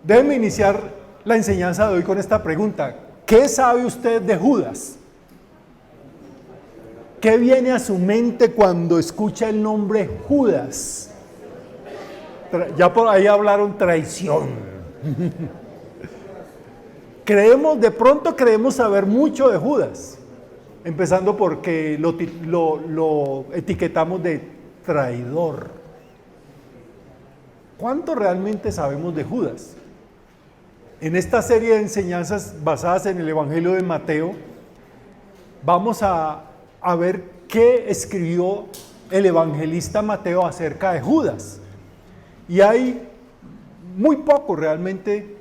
Déjeme iniciar la enseñanza de hoy con esta pregunta. ¿Qué sabe usted de Judas? ¿Qué viene a su mente cuando escucha el nombre Judas? Ya por ahí hablaron traición. De pronto creemos saber mucho de Judas, empezando porque lo etiquetamos de traidor. ¿Cuánto realmente sabemos de Judas? En esta serie de enseñanzas basadas en el Evangelio de Mateo, vamos a ver qué escribió el evangelista Mateo acerca de Judas. Y hay muy poco realmente,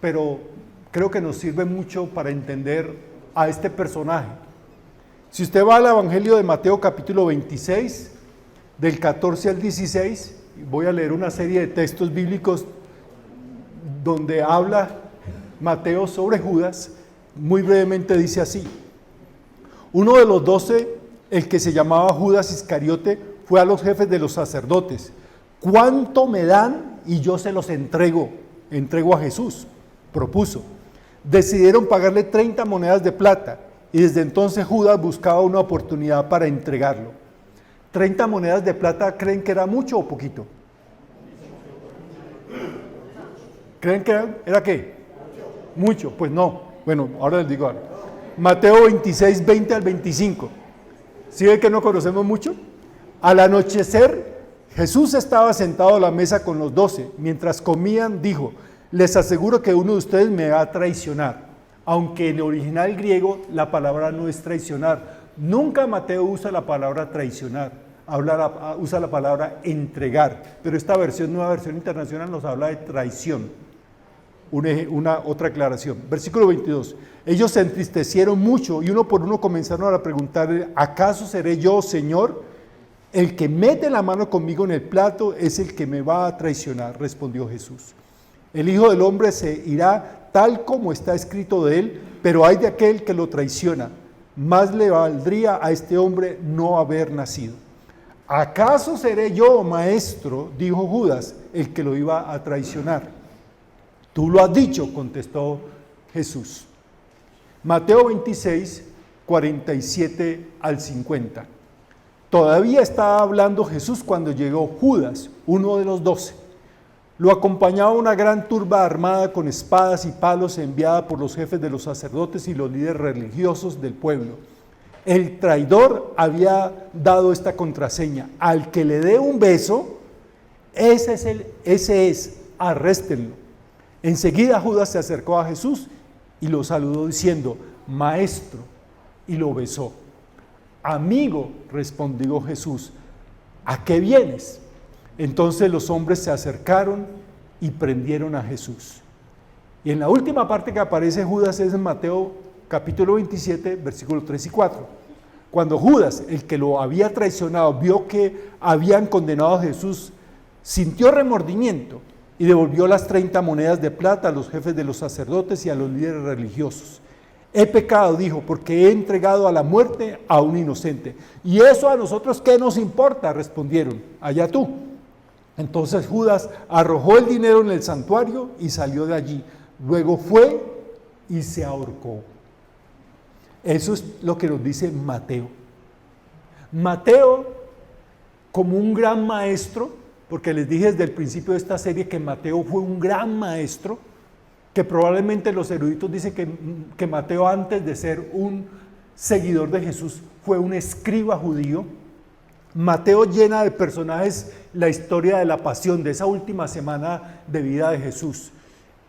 pero creo que nos sirve mucho para entender a este personaje. Si usted va al Evangelio de Mateo capítulo 26, del 14 al 16, voy a leer una serie de textos bíblicos donde habla Mateo sobre Judas. Muy brevemente dice así: uno de los 12, el que se llamaba Judas Iscariote, fue a los jefes de los sacerdotes. ¿Cuánto me dan y yo se los entrego a Jesús? Propuso. Decidieron pagarle 30 monedas de plata y desde entonces Judas buscaba una oportunidad para entregarlo. 30 monedas de plata, ¿creen que era mucho o poquito? ¿Creen que era qué? Mucho, pues no. Bueno, ahora les digo algo. Mateo 26, 20 al 25. ¿Sí ven que no conocemos mucho? Al anochecer, Jesús estaba sentado a la mesa con los 12. Mientras comían, dijo: les aseguro que uno de ustedes me va a traicionar. Aunque en el original griego la palabra no es traicionar. Nunca Mateo usa la palabra traicionar. Usa la palabra entregar. Pero esta nueva versión internacional nos habla de traición. Otra aclaración. Versículo 22. Ellos se entristecieron mucho y uno por uno comenzaron a preguntarle: ¿acaso seré yo, Señor? El que mete la mano conmigo en el plato es el que me va a traicionar, respondió Jesús. El Hijo del Hombre se irá tal como está escrito de él, pero ay de aquel que lo traiciona. Más le valdría a este hombre no haber nacido. ¿Acaso seré yo, maestro? Dijo Judas, el que lo iba a traicionar. Tú lo has dicho, contestó Jesús. Mateo 26, 47 al 50. Todavía estaba hablando Jesús cuando llegó Judas, uno de los 12. Lo acompañaba una gran turba armada con espadas y palos enviada por los jefes de los sacerdotes y los líderes religiosos del pueblo. El traidor había dado esta contraseña: al que le dé un beso, ese es, arréstenlo. Enseguida Judas se acercó a Jesús y lo saludó diciendo: maestro, y lo besó. Amigo, respondió Jesús, ¿a qué vienes? Entonces los hombres se acercaron y prendieron a Jesús. Y en la última parte que aparece Judas es en Mateo capítulo 27, versículos 3 y 4. Cuando Judas, el que lo había traicionado, vio que habían condenado a Jesús, sintió remordimiento y devolvió las 30 monedas de plata a los jefes de los sacerdotes y a los líderes religiosos. He pecado, dijo, porque he entregado a la muerte a un inocente. ¿Y eso a nosotros qué nos importa?, respondieron. Allá tú. Entonces Judas arrojó el dinero en el santuario y salió de allí. Luego fue y se ahorcó. Eso es lo que nos dice Mateo. Mateo, como un gran maestro, porque les dije desde el principio de esta serie que Mateo fue un gran maestro, que probablemente los eruditos dicen que Mateo, antes de ser un seguidor de Jesús, fue un escriba judío. Mateo llena de personajes la historia de la pasión, de esa última semana de vida de Jesús,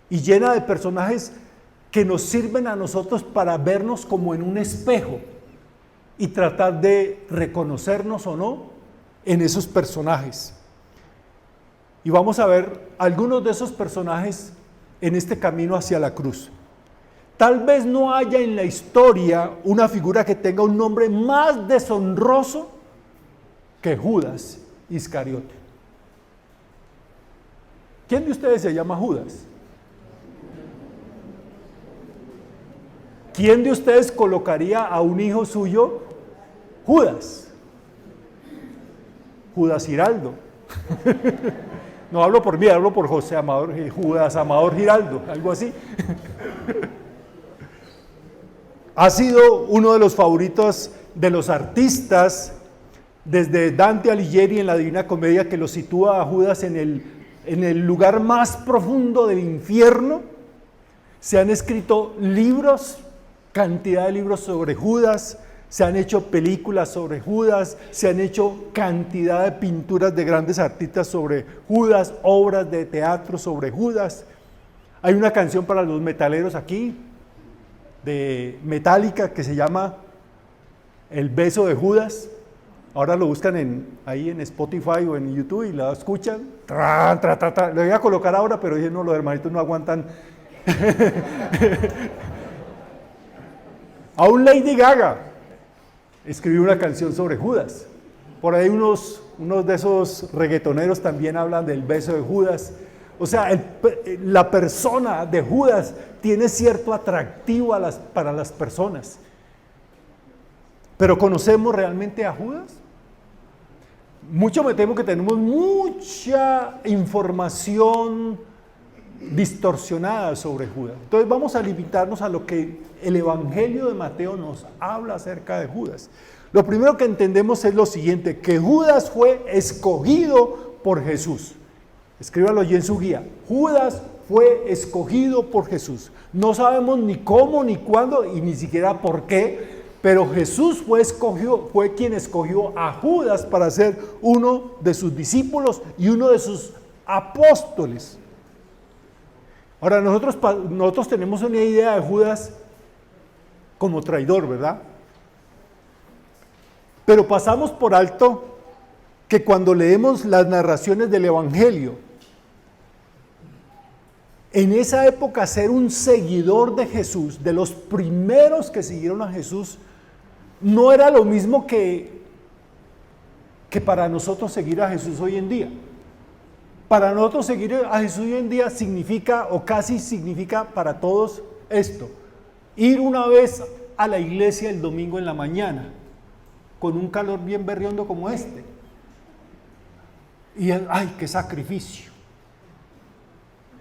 y llena de personajes que nos sirven a nosotros para vernos como en un espejo y tratar de reconocernos o no en esos personajes. Y vamos a ver algunos de esos personajes en este camino hacia la cruz. Tal vez no haya en la historia una figura que tenga un nombre más deshonroso que Judas Iscariote. ¿Quién de ustedes se llama Judas? ¿Quién de ustedes colocaría a un hijo suyo Judas? Judas Hiraldo. No hablo por mí, hablo por José Amador, Judas Amador Giraldo, algo así. Ha sido uno de los favoritos de los artistas, desde Dante Alighieri en la Divina Comedia, que lo sitúa a Judas en el lugar más profundo del infierno. Se han escrito libros, cantidad de libros sobre Judas, se han hecho películas sobre Judas, se han hecho cantidad de pinturas de grandes artistas sobre Judas, obras de teatro sobre Judas. Hay una canción para los metaleros aquí, de Metallica, que se llama El beso de Judas. Ahora lo buscan ahí en Spotify o en YouTube y la escuchan. Lo voy a colocar ahora, pero dije, no, los hermanitos no aguantan. Aún Lady Gaga escribió una canción sobre Judas. Por ahí unos de esos reggaetoneros también hablan del beso de Judas. O sea, la persona de Judas tiene cierto atractivo para las personas. ¿Pero conocemos realmente a Judas? Mucho me temo que tenemos mucha información distorsionada sobre Judas. Entonces vamos a limitarnos a lo que el Evangelio de Mateo nos habla acerca de Judas. Lo primero que entendemos es lo siguiente, que Judas fue escogido por Jesús. Escríbalo allí en su guía. Judas fue escogido por Jesús. No sabemos ni cómo, ni cuándo, y ni siquiera por qué, pero Jesús fue quien escogió a Judas para ser uno de sus discípulos y uno de sus apóstoles. Ahora, nosotros tenemos una idea de Judas como traidor, ¿verdad? Pero pasamos por alto que cuando leemos las narraciones del Evangelio, en esa época ser un seguidor de Jesús, de los primeros que siguieron a Jesús, no era lo mismo que para nosotros seguir a Jesús hoy en día. Para nosotros seguir a Jesús hoy en día significa, o casi significa para todos esto: ir una vez a la iglesia el domingo en la mañana, con un calor bien berriondo como este. Y ¡ay, qué sacrificio!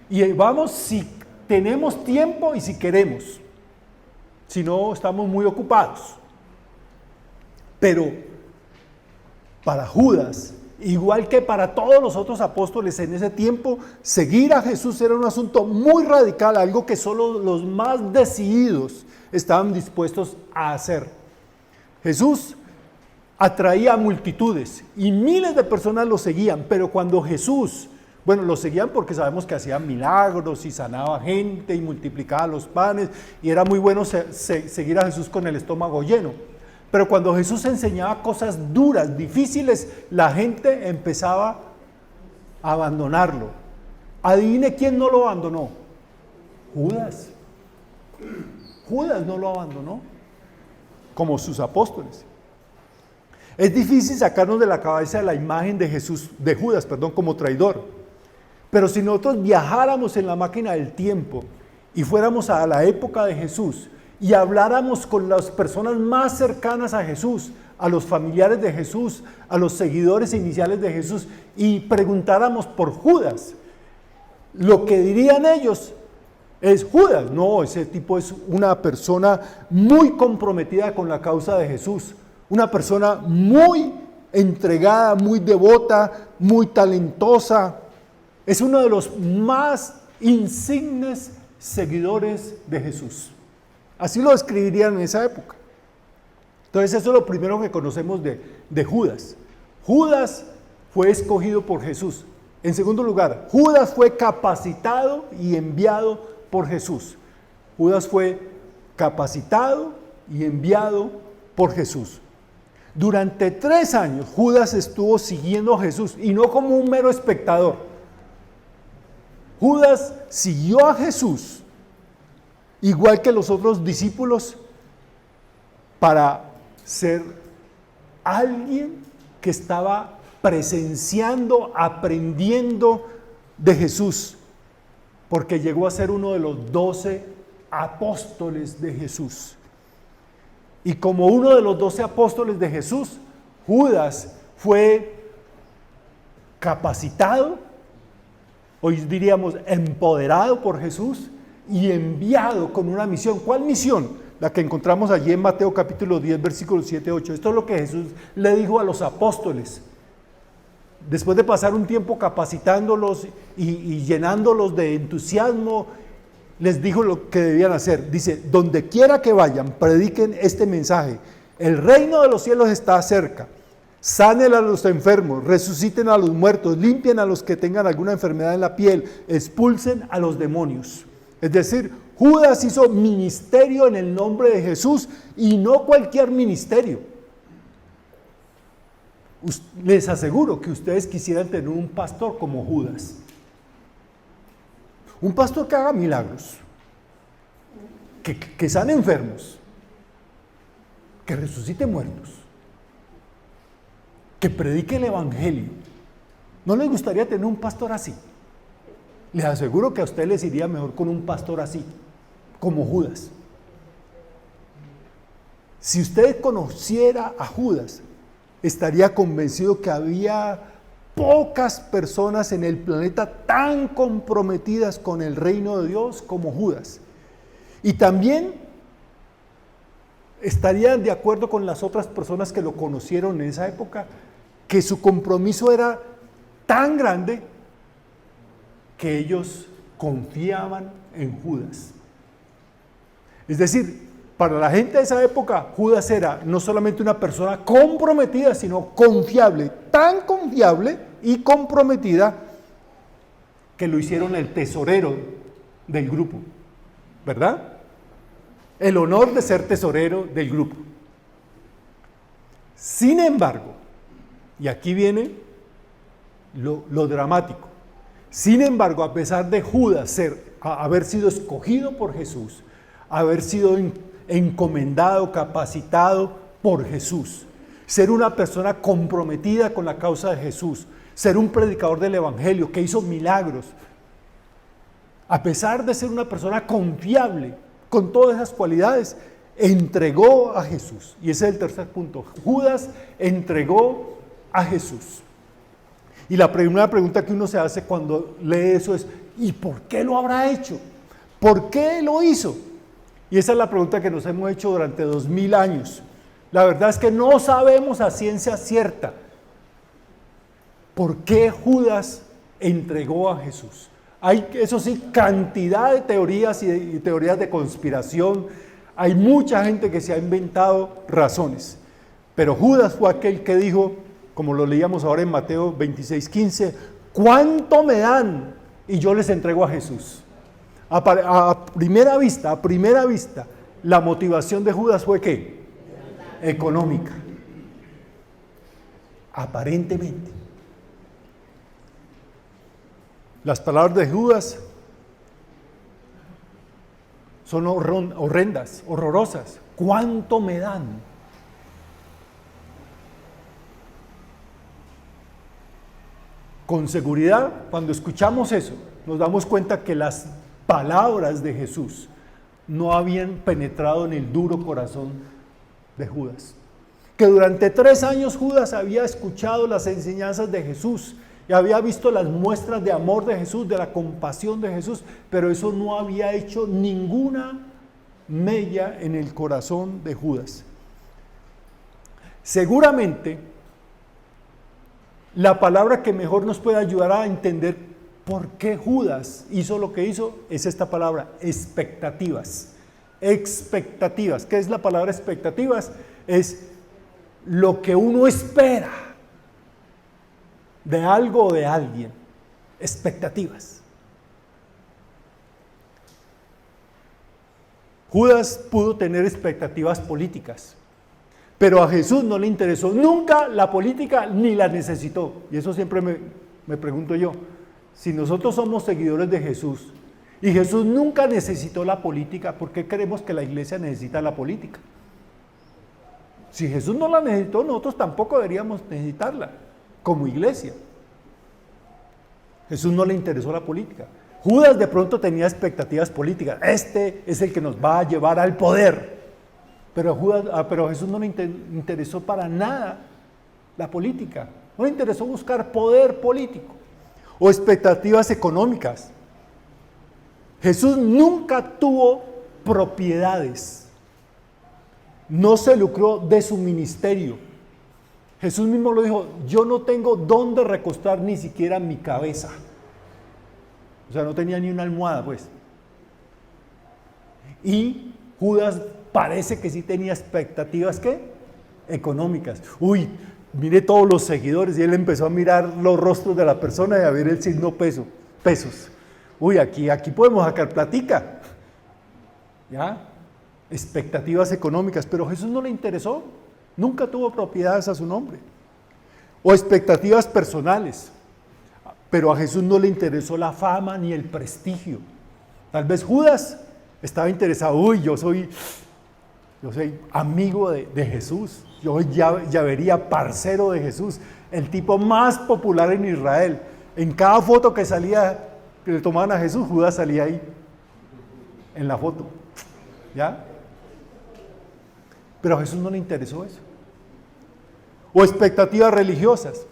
Y vamos si tenemos tiempo y si queremos. Si no, estamos muy ocupados. Pero para Judas, igual que para todos los otros apóstoles en ese tiempo, seguir a Jesús era un asunto muy radical, algo que solo los más decididos estaban dispuestos a hacer. Jesús atraía a multitudes y miles de personas lo seguían, pero cuando Jesús, lo seguían porque sabemos que hacía milagros y sanaba gente y multiplicaba los panes, y era muy bueno seguir a Jesús con el estómago lleno. Pero cuando Jesús enseñaba cosas duras, difíciles, la gente empezaba a abandonarlo. Adivine quién no lo abandonó. Judas. Judas no lo abandonó, como sus apóstoles. Es difícil sacarnos de la cabeza la imagen de Judas, como traidor. Pero si nosotros viajáramos en la máquina del tiempo y fuéramos a la época de Jesús y habláramos con las personas más cercanas a Jesús, a los familiares de Jesús, a los seguidores iniciales de Jesús, y preguntáramos por Judas, lo que dirían ellos es: Judas, no, ese tipo es una persona muy comprometida con la causa de Jesús, una persona muy entregada, muy devota, muy talentosa, es uno de los más insignes seguidores de Jesús. Así lo describirían en esa época. Entonces eso es lo primero que conocemos de Judas. Judas fue escogido por Jesús. En segundo lugar, Judas fue capacitado y enviado por Jesús. Judas fue capacitado y enviado por Jesús. Durante 3 años Judas estuvo siguiendo a Jesús, y no como un mero espectador. Judas siguió a Jesús, igual que los otros discípulos, para ser alguien que estaba presenciando, aprendiendo de Jesús, porque llegó a ser uno de los 12 apóstoles de Jesús. Y como uno de los 12 apóstoles de Jesús, Judas fue capacitado Hoy diríamos empoderado por Jesús y enviado con una misión. ¿Cuál misión? La que encontramos allí en Mateo capítulo 10, versículos 7, 8. Esto es lo que Jesús le dijo a los apóstoles. Después de pasar un tiempo capacitándolos y llenándolos de entusiasmo, les dijo lo que debían hacer. Dice, donde quiera que vayan, prediquen este mensaje. El reino de los cielos está cerca. Sanen a los enfermos, resuciten a los muertos, limpien a los que tengan alguna enfermedad en la piel, expulsen a los demonios. Es decir, Judas hizo ministerio en el nombre de Jesús y no cualquier ministerio. Les aseguro que ustedes quisieran tener un pastor como Judas. Un pastor que haga milagros, que sane enfermos, que resucite muertos, que predique el evangelio. ¿No les gustaría tener un pastor así? Les aseguro que a ustedes les iría mejor con un pastor así, como Judas. Si usted conociera a Judas, estaría convencido que había pocas personas en el planeta tan comprometidas con el reino de Dios como Judas. Y también estarían de acuerdo con las otras personas que lo conocieron en esa época, que su compromiso era tan grande que ellos confiaban en Judas. Es decir, para la gente de esa época, Judas era no solamente una persona comprometida, sino confiable, tan confiable y comprometida que lo hicieron el tesorero del grupo, ¿verdad? El honor de ser tesorero del grupo. Sin embargo, y aquí viene lo dramático, sin embargo, a pesar de Judas haber sido escogido por Jesús, haber sido encomendado, capacitado por Jesús, ser una persona comprometida con la causa de Jesús, ser un predicador del evangelio que hizo milagros, a pesar de ser una persona confiable, con todas esas cualidades, entregó a Jesús. Y ese es el tercer punto. Judas entregó a Jesús. Y la primera pregunta que uno se hace cuando lee eso es, ¿y por qué lo habrá hecho? ¿Por qué lo hizo? Y esa es la pregunta que nos hemos hecho durante 2000 años. La verdad es que no sabemos a ciencia cierta por qué Judas entregó a Jesús. Hay, eso sí, cantidad de teorías y teorías de conspiración. Hay mucha gente que se ha inventado razones. Pero Judas fue aquel que dijo, como lo leíamos ahora en Mateo 26:15, ¿cuánto me dan? Y yo les entrego a Jesús. A primera vista, la motivación de Judas fue ¿qué? Económica. Aparentemente. Las palabras de Judas son horrendas, horrorosas. ¿Cuánto me dan? Con seguridad, cuando escuchamos eso, nos damos cuenta que las palabras de Jesús no habían penetrado en el duro corazón de Judas. Que durante 3 años Judas había escuchado las enseñanzas de Jesús y había visto las muestras de amor de Jesús, de la compasión de Jesús, pero eso no había hecho ninguna mella en el corazón de Judas. Seguramente, la palabra que mejor nos puede ayudar a entender por qué Judas hizo lo que hizo es esta palabra, expectativas. Expectativas. ¿Qué es la palabra expectativas? Es lo que uno espera de algo o de alguien. Expectativas. Judas pudo tener expectativas políticas, pero a Jesús no le interesó nunca la política ni la necesitó. Y eso siempre me pregunto yo, si nosotros somos seguidores de Jesús y Jesús nunca necesitó la política, ¿por qué creemos que la iglesia necesita la política? Si Jesús no la necesitó, nosotros tampoco deberíamos necesitarla como iglesia. Jesús no le interesó la política. Judas de pronto tenía expectativas políticas. Este es el que nos va a llevar al poder. Pero a Jesús no le interesó para nada la política. No le interesó buscar poder político. o expectativas económicas. Jesús nunca tuvo propiedades, no se lucró de su ministerio. Jesús mismo lo dijo, yo no tengo dónde recostar ni siquiera mi cabeza. O sea, no tenía ni una almohada, pues. Y Judas parece que sí tenía expectativas, ¿qué? Económicas. Uy, mire todos los seguidores, y él empezó a mirar los rostros de la persona y a ver el signo pesos. Uy, aquí podemos sacar platica. ¿Ya? Expectativas económicas, pero a Jesús no le interesó. Nunca tuvo propiedades a su nombre. O expectativas personales. Pero a Jesús no le interesó la fama ni el prestigio. Tal vez Judas estaba interesado, uy, yo soy amigo de Jesús, yo ya vería parcero de Jesús, el tipo más popular en Israel. En cada foto que salía, que le tomaban a Jesús, Judas salía ahí, en la foto. ¿Ya? Pero a Jesús no le interesó eso. O expectativas religiosas.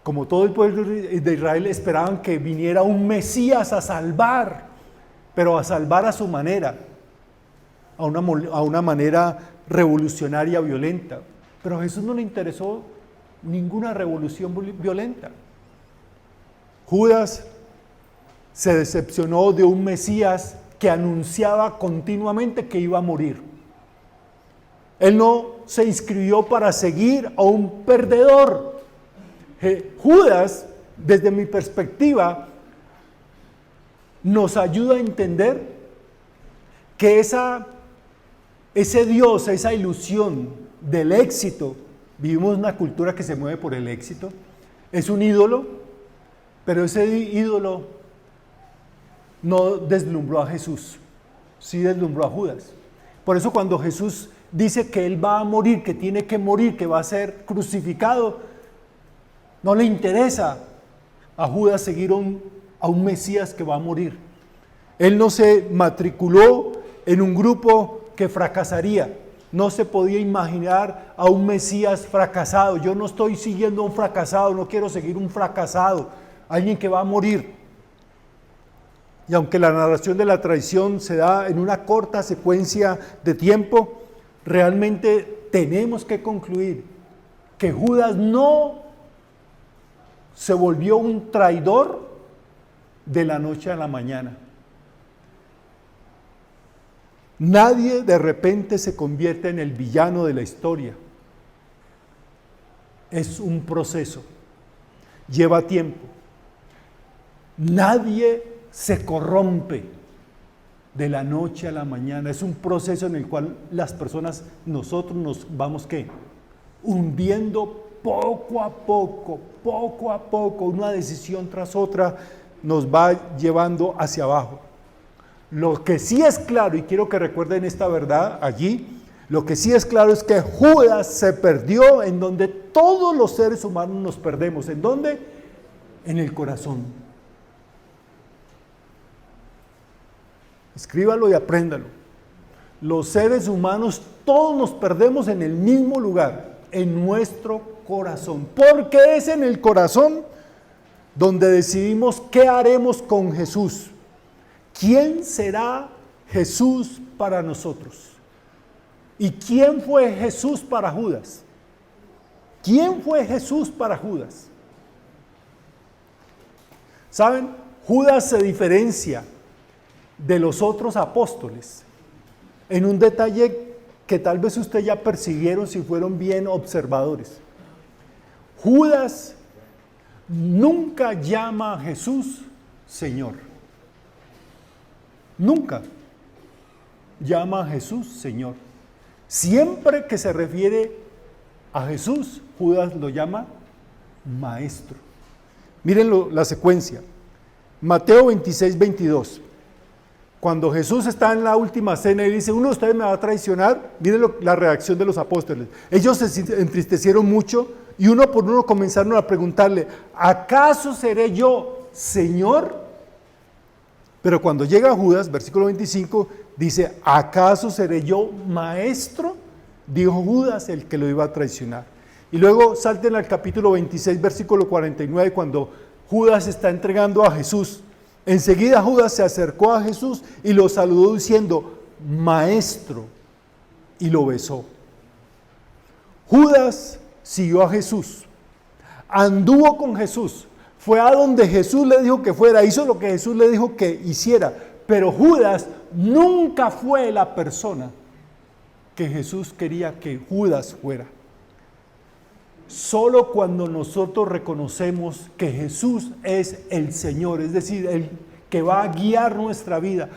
Como todo el pueblo de Israel esperaban que viniera un Mesías a salvar, pero a salvar a su manera, a una manera revolucionaria, violenta. Pero a Jesús no le interesó ninguna revolución violenta. Judas se decepcionó de un Mesías que anunciaba continuamente que iba a morir. Él no se inscribió para seguir a un perdedor. Judas, desde mi perspectiva, nos ayuda a entender que ese Dios, esa ilusión del éxito, vivimos una cultura que se mueve por el éxito, es un ídolo, pero ese ídolo no deslumbró a Jesús, sí deslumbró a Judas. Por eso cuando Jesús dice que Él va a morir, que tiene que morir, que va a ser crucificado, no le interesa a Judas seguir a un Mesías que va a morir. Él no se matriculó en un grupo que fracasaría. No se podía imaginar a un Mesías fracasado. Yo no estoy siguiendo a un fracasado, no quiero seguir un fracasado, alguien que va a morir. Y aunque la narración de la traición se da en una corta secuencia de tiempo, realmente tenemos que concluir que Judas no se volvió un traidor de la noche a la mañana. Nadie de repente se convierte en el villano de la historia. Es un proceso, lleva tiempo. Nadie se corrompe de la noche a la mañana. Es un proceso en el cual las personas, nosotros nos vamos, ¿qué? Hundiendo poco a poco, una decisión tras otra nos va llevando hacia abajo. Lo que sí es claro, y quiero que recuerden esta verdad allí, lo que sí es claro es que Judas se perdió en donde todos los seres humanos nos perdemos. ¿En dónde? En el corazón. Escríbalo y apréndalo. Los seres humanos todos nos perdemos en el mismo lugar, en nuestro corazón, porque es en el corazón donde decidimos qué haremos con Jesús. ¿Quién será Jesús para nosotros? ¿Y quién fue Jesús para Judas? ¿Quién fue Jesús para Judas? ¿Saben? Judas se diferencia de los otros apóstoles en un detalle que tal vez ustedes ya percibieron si fueron bien observadores. Judas nunca llama a Jesús Señor. Nunca llama a Jesús Señor. Siempre que se refiere a Jesús, Judas lo llama Maestro. Miren la secuencia. Mateo 26, 22. Cuando Jesús está en la última cena y dice, uno de ustedes me va a traicionar, miren la reacción de los apóstoles. Ellos se entristecieron mucho y uno por uno comenzaron a preguntarle, ¿acaso seré yo Señor? Pero cuando llega Judas, versículo 25, dice, ¿acaso seré yo Maestro? Dijo Judas, el que lo iba a traicionar. Y luego salten al capítulo 26, versículo 49, cuando Judas está entregando a Jesús. Enseguida Judas se acercó a Jesús y lo saludó diciendo, Maestro, y lo besó. Judas siguió a Jesús, anduvo con Jesús, fue a donde Jesús le dijo que fuera, hizo lo que Jesús le dijo que hiciera, pero Judas nunca fue la persona que Jesús quería que Judas fuera. Solo cuando nosotros reconocemos que Jesús es el Señor, es decir, el que va a guiar nuestra vida,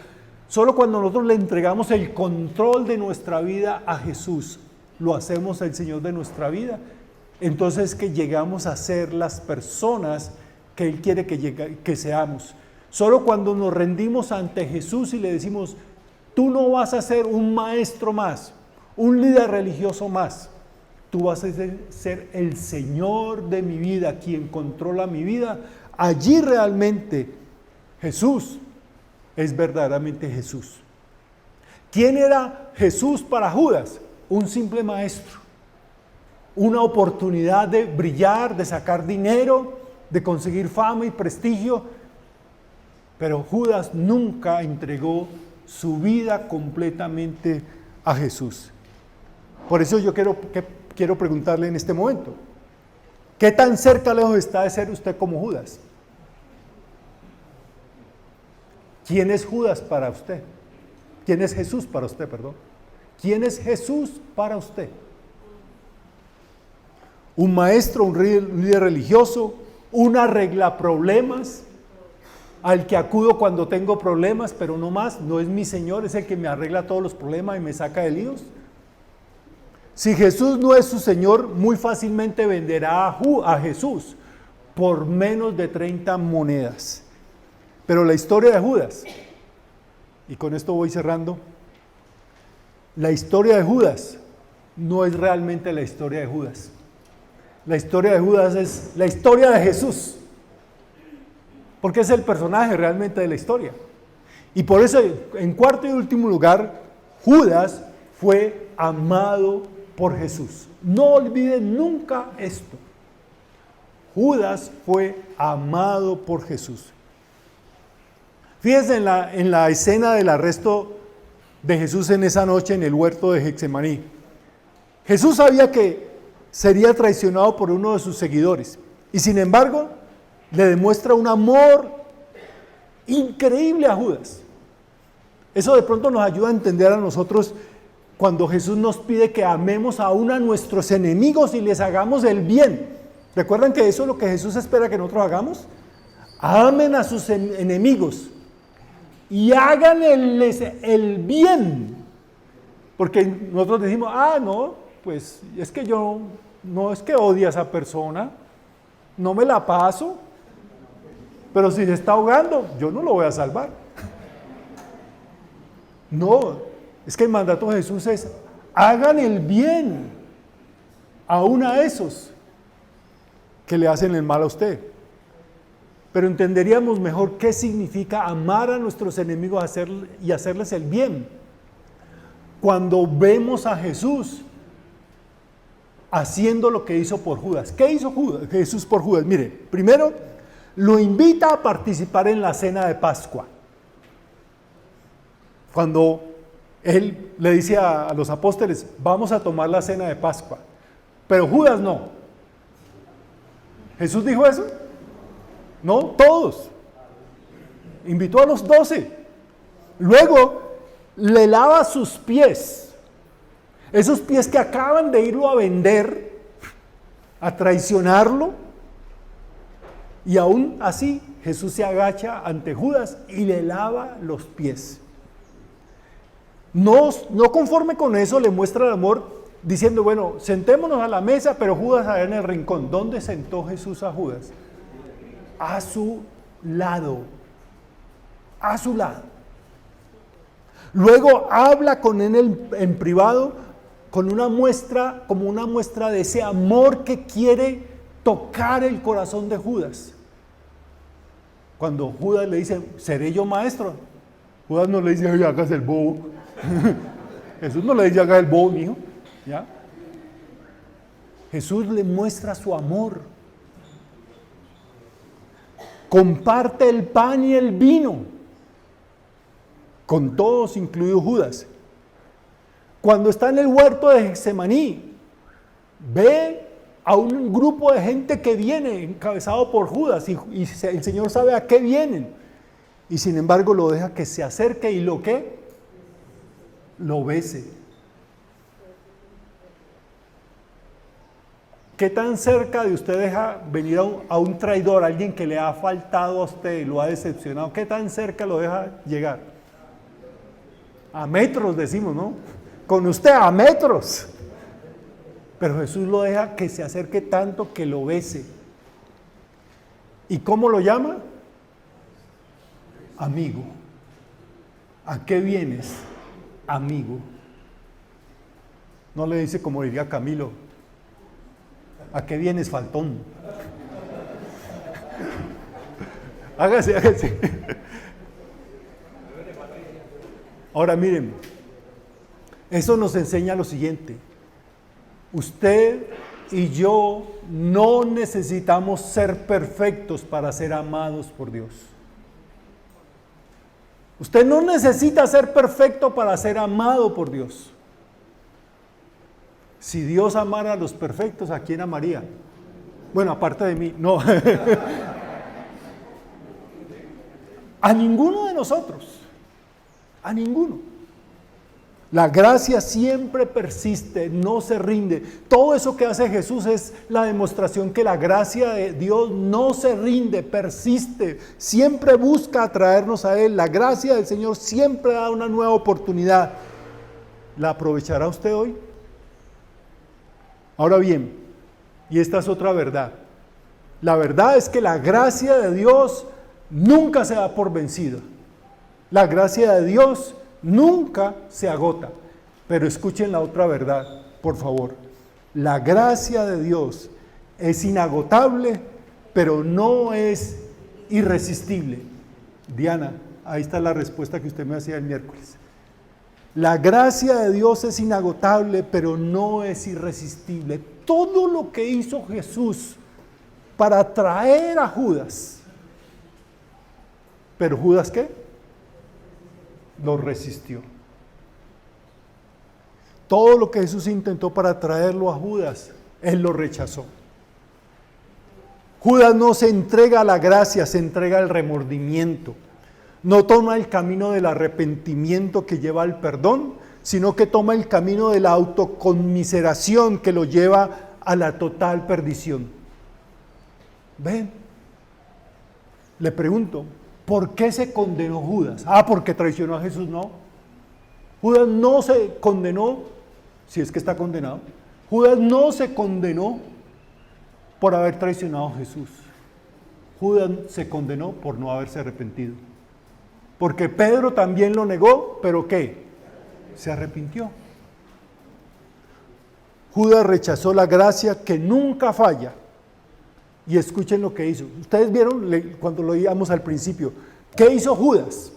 solo cuando nosotros le entregamos el control de nuestra vida a Jesús, lo hacemos el Señor de nuestra vida, entonces que llegamos a ser las personas que Él quiere que seamos. Solo cuando nos rendimos ante Jesús y le decimos, tú no vas a ser un maestro más, un líder religioso más, tú vas a ser el Señor de mi vida, quien controla mi vida. Allí realmente Jesús es verdaderamente Jesús. ¿Quién era Jesús para Judas? Un simple maestro, una oportunidad de brillar, de sacar dinero, de conseguir fama y prestigio, pero Judas nunca entregó su vida completamente a Jesús. Por eso yo quiero preguntarle en este momento, ¿qué tan cerca lejos está de ser usted como Judas? ¿Quién es Judas para usted? ¿Quién es Jesús para usted, perdón? ¿Quién es Jesús para usted? ¿Un maestro, un líder religioso, un arreglaproblemas, al que acudo cuando tengo problemas, pero no más? No es mi Señor, es el que me arregla todos los problemas y me saca de líos. Si Jesús no es su Señor, muy fácilmente venderá a Jesús por menos de 30 monedas. Pero la historia de Judas, y con esto voy cerrando, la historia de Judas no es realmente la historia de Judas. La historia de Judas es la historia de Jesús, porque es el personaje realmente de la historia. Y por eso, en cuarto y último lugar, Judas fue amado por Jesús. No olviden nunca esto. Judas fue amado por Jesús. Fíjense en la escena del arresto de Jesús en esa noche en el huerto de Getsemaní. Jesús sabía que sería traicionado por uno de sus seguidores y sin embargo le demuestra un amor increíble a Judas. Eso de pronto nos ayuda a entender a nosotros cuando Jesús nos pide que amemos aún a nuestros enemigos y les hagamos el bien. ¿Recuerdan que eso es lo que Jesús espera que nosotros hagamos? Amen a sus enemigos y háganles el bien. Porque nosotros decimos, no, pues es que yo, no es que odie a esa persona, no me la paso, pero si se está ahogando, yo no lo voy a salvar. No, es que el mandato de Jesús es, hagan el bien, aún a esos que le hacen el mal a usted. Pero entenderíamos mejor qué significa amar a nuestros enemigos y hacerles el bien. Cuando vemos a Jesús haciendo lo que hizo por Judas. ¿Qué hizo Jesús por Judas? Mire, primero lo invita a participar en la cena de Pascua. Cuando él le dice a los apóstoles, vamos a tomar la cena de Pascua. Pero Judas no. ¿Jesús dijo eso? No, todos. Invitó a los 12. Luego le lava sus pies. Esos pies que acaban de irlo a vender, a traicionarlo. Y aún así Jesús se agacha ante Judas y le lava los pies. No conforme con eso, le muestra el amor diciendo, bueno, sentémonos a la mesa, pero Judas allá en el rincón. ¿Dónde sentó Jesús a Judas? A su lado. A su lado. Luego habla con él en privado con una muestra, como una muestra de ese amor que quiere tocar el corazón de Judas. Cuando Judas le dice, ¿seré yo maestro? Judas no le dice, oye, hagas el bobo. Jesús no le dice, haga el bobo, mijo. ¿Ya? Jesús le muestra su amor. Comparte el pan y el vino con todos, incluido Judas. Cuando está en el huerto de Getsemaní, ve a un grupo de gente que viene encabezado por Judas y el Señor sabe a qué vienen. Y sin embargo lo deja que se acerque y lo que lo bese. ¿Qué tan cerca de usted deja venir a un traidor, a alguien que le ha faltado a usted y lo ha decepcionado? ¿Qué tan cerca lo deja llegar? A metros decimos, ¿no? Con usted a metros. Pero Jesús lo deja que se acerque tanto que lo bese. ¿Y cómo lo llama? Amigo. ¿A qué vienes, amigo? No le dice como diría Camilo, ¿a qué vienes, faltón? Hágase. Ahora miren, eso nos enseña lo siguiente. Usted y yo no necesitamos ser perfectos para ser amados por Dios. Usted no necesita ser perfecto para ser amado por Dios. Si Dios amara a los perfectos, ¿a quién amaría? Bueno, aparte de mí, no. A ninguno de nosotros. A ninguno. La gracia siempre persiste, no se rinde. Todo eso que hace Jesús es la demostración que la gracia de Dios no se rinde, persiste, siempre busca atraernos a Él. La gracia del Señor siempre da una nueva oportunidad. ¿La aprovechará usted hoy? Ahora bien, y esta es otra verdad. La verdad es que la gracia de Dios nunca se da por vencida. La gracia de Dios nunca se agota. Pero escuchen la otra verdad, por favor. La gracia de Dios es inagotable, pero no es irresistible. Diana, ahí está la respuesta que usted me hacía el miércoles. La gracia de Dios es inagotable, pero no es irresistible. Todo lo que hizo Jesús para atraer a Judas. ¿Pero Judas qué? Lo resistió. Todo lo que Jesús intentó para traerlo a Judas, Él lo rechazó. Judas no se entrega a la gracia, se entrega al remordimiento. No toma el camino del arrepentimiento que lleva al perdón, sino que toma el camino de la autoconmiseración que lo lleva a la total perdición. ¿Ven? Le pregunto, ¿por qué se condenó Judas? Porque traicionó a Jesús, no. Judas no se condenó, si es que está condenado. Judas no se condenó por haber traicionado a Jesús. Judas se condenó por no haberse arrepentido. Porque Pedro también lo negó, pero ¿qué? Se arrepintió. Judas rechazó la gracia que nunca falla. Y escuchen lo que hizo. Ustedes vieron cuando lo oíamos al principio. ¿Qué hizo Judas?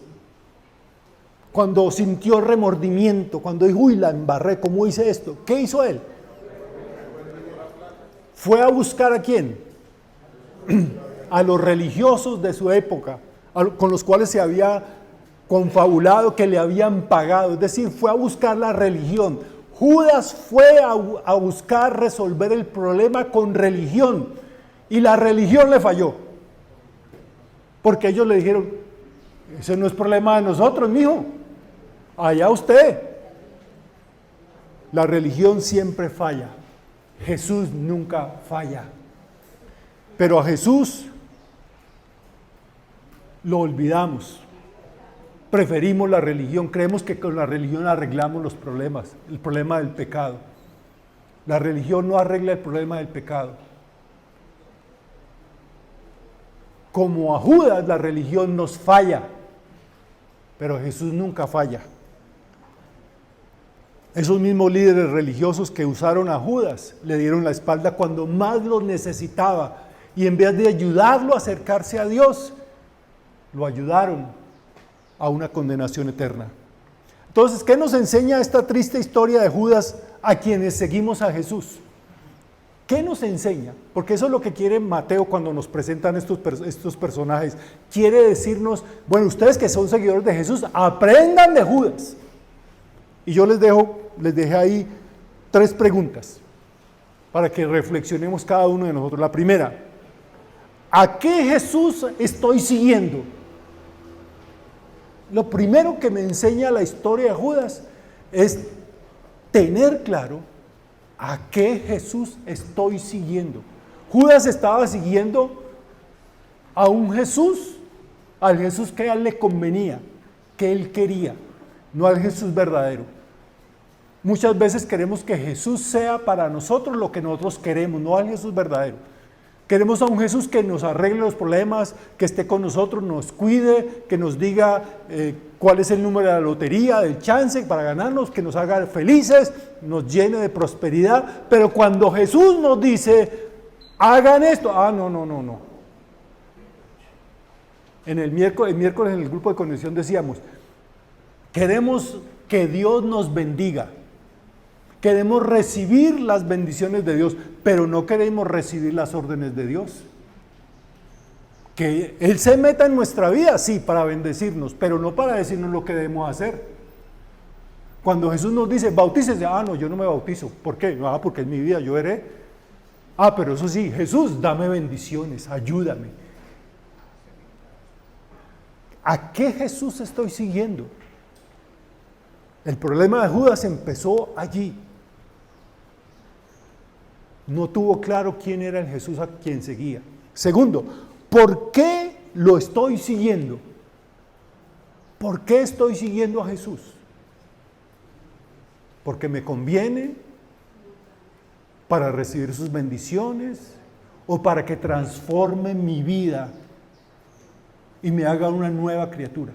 Cuando sintió remordimiento, cuando dijo, uy, la embarré, ¿cómo hice esto? ¿Qué hizo él? Fue a buscar ¿a quién? A los religiosos de su época, con los cuales se había confabulado, que le habían pagado. Es decir, fue a buscar la religión. Judas fue a buscar resolver el problema con religión. Y la religión le falló. Porque ellos le dijeron, ese no es problema de nosotros, mijo. Allá usted. La religión siempre falla. Jesús nunca falla. Pero a Jesús lo olvidamos. Preferimos la religión. Creemos que con la religión arreglamos los problemas. El problema del pecado. La religión no arregla el problema del pecado. Como a Judas, la religión nos falla, pero Jesús nunca falla. Esos mismos líderes religiosos que usaron a Judas le dieron la espalda cuando más lo necesitaba y en vez de ayudarlo a acercarse a Dios, lo ayudaron a una condenación eterna. Entonces, ¿qué nos enseña esta triste historia de Judas a quienes seguimos a Jesús? ¿Qué nos enseña? Porque eso es lo que quiere Mateo cuando nos presentan estos personajes. Quiere decirnos, bueno, ustedes que son seguidores de Jesús, aprendan de Judas. Y yo les dejé ahí 3 preguntas para que reflexionemos cada uno de nosotros. La primera, ¿a qué Jesús estoy siguiendo? Lo primero que me enseña la historia de Judas es tener claro a qué Jesús estoy siguiendo. Judas estaba siguiendo a un Jesús, al Jesús que a él le convenía, que él quería, no al Jesús verdadero. Muchas veces queremos que Jesús sea para nosotros lo que nosotros queremos, no al Jesús verdadero. Queremos a un Jesús que nos arregle los problemas, que esté con nosotros, nos cuide, que nos diga cuál es el número de la lotería, del chance para ganarnos, que nos haga felices, nos llene de prosperidad. Pero cuando Jesús nos dice, hagan esto, no. El miércoles en el grupo de conexión decíamos, queremos que Dios nos bendiga. Queremos recibir las bendiciones de Dios, pero no queremos recibir las órdenes de Dios. Que Él se meta en nuestra vida, sí, para bendecirnos, pero no para decirnos lo que debemos hacer. Cuando Jesús nos dice, bautícese, no, yo no me bautizo. ¿Por qué? Porque es mi vida, yo veré. Pero eso sí, Jesús, dame bendiciones, ayúdame. ¿A qué Jesús estoy siguiendo? El problema de Judas empezó allí. No tuvo claro quién era el Jesús a quien seguía. Segundo, ¿por qué lo estoy siguiendo? ¿Por qué estoy siguiendo a Jesús? ¿Porque me conviene? ¿Para recibir sus bendiciones? ¿O para que transforme mi vida y me haga una nueva criatura?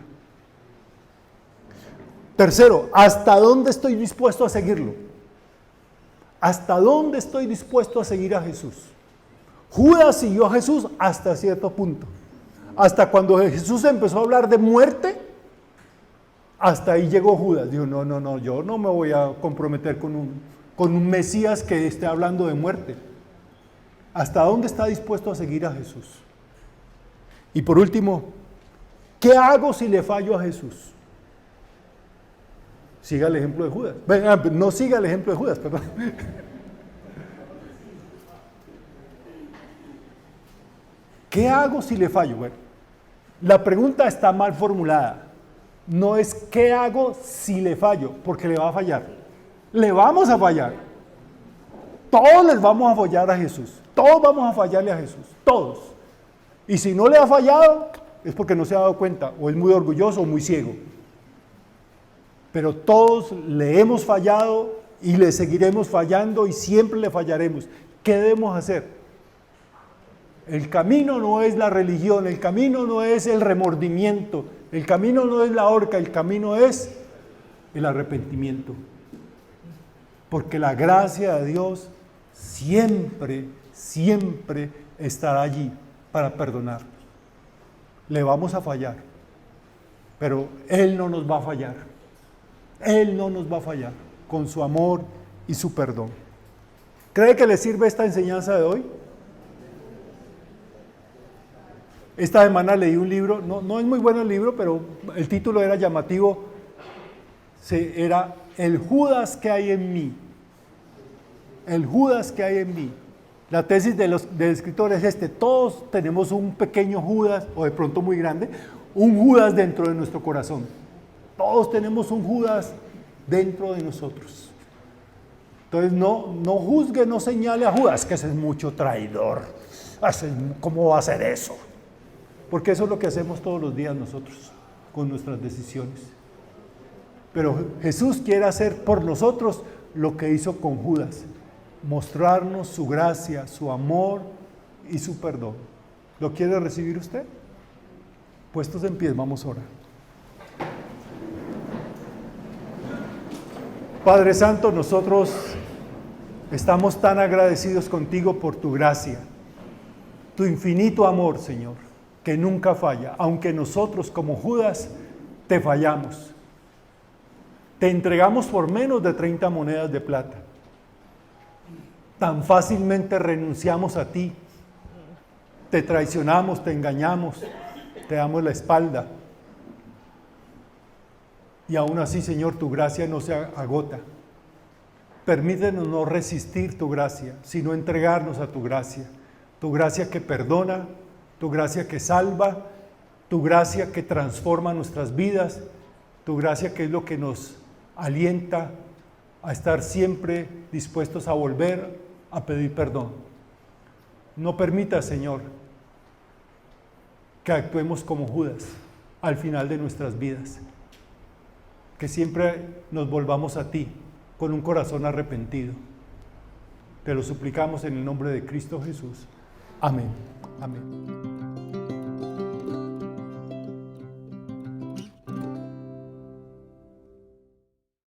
Tercero, ¿hasta dónde estoy dispuesto a seguirlo? ¿Hasta dónde estoy dispuesto a seguir a Jesús? Judas siguió a Jesús hasta cierto punto. Hasta cuando Jesús empezó a hablar de muerte, hasta ahí llegó Judas. Dijo, no, yo no me voy a comprometer con un Mesías que esté hablando de muerte. ¿Hasta dónde está dispuesto a seguir a Jesús? Y por último, ¿qué hago si le fallo a Jesús? Siga el ejemplo de Judas. No siga el ejemplo de Judas, perdón. ¿Qué hago si le fallo? Bueno, la pregunta está mal formulada. No es ¿qué hago si le fallo? Porque le va a fallar. Le vamos a fallar. Todos les vamos a fallar a Jesús. Todos vamos a fallarle a Jesús. Todos. Y si no le ha fallado, es porque no se ha dado cuenta, o es muy orgulloso o muy ciego. Pero todos le hemos fallado y le seguiremos fallando y siempre le fallaremos. ¿Qué debemos hacer? El camino no es la religión, el camino no es el remordimiento, el camino no es la horca, el camino es el arrepentimiento. Porque la gracia de Dios siempre estará allí para perdonar. Le vamos a fallar, pero Él no nos va a fallar. Él no nos va a fallar con su amor y su perdón. ¿Cree que le sirve esta enseñanza de hoy? Esta semana leí un libro, no es muy bueno el libro, pero el título era llamativo, era El Judas que hay en mí. El Judas que hay en mí. La tesis del escritor es todos tenemos un pequeño Judas, o de pronto muy grande, un Judas dentro de nuestro corazón. Todos tenemos un Judas dentro de nosotros. Entonces no juzgue, no señale a Judas, que ese es mucho traidor. ¿Cómo va a hacer eso? Porque eso es lo que hacemos todos los días nosotros, con nuestras decisiones. Pero Jesús quiere hacer por nosotros lo que hizo con Judas. Mostrarnos su gracia, su amor y su perdón. ¿Lo quiere recibir usted? Puestos en pie, vamos a orar. Padre Santo, nosotros estamos tan agradecidos contigo por tu gracia, tu infinito amor, Señor, que nunca falla, aunque nosotros como Judas te fallamos. Te entregamos por menos de 30 monedas de plata. tan fácilmente renunciamos a ti, te traicionamos, te engañamos, te damos la espalda. Y aún así, Señor, tu gracia no se agota. Permítenos no resistir tu gracia, sino entregarnos a tu gracia que perdona, tu gracia que salva, tu gracia que transforma nuestras vidas, tu gracia que es lo que nos alienta a estar siempre dispuestos a volver a pedir perdón. No permita, Señor, que actuemos como Judas al final de nuestras vidas, que siempre nos volvamos a ti con un corazón arrepentido. Te lo suplicamos en el nombre de Cristo Jesús. Amén. Amén.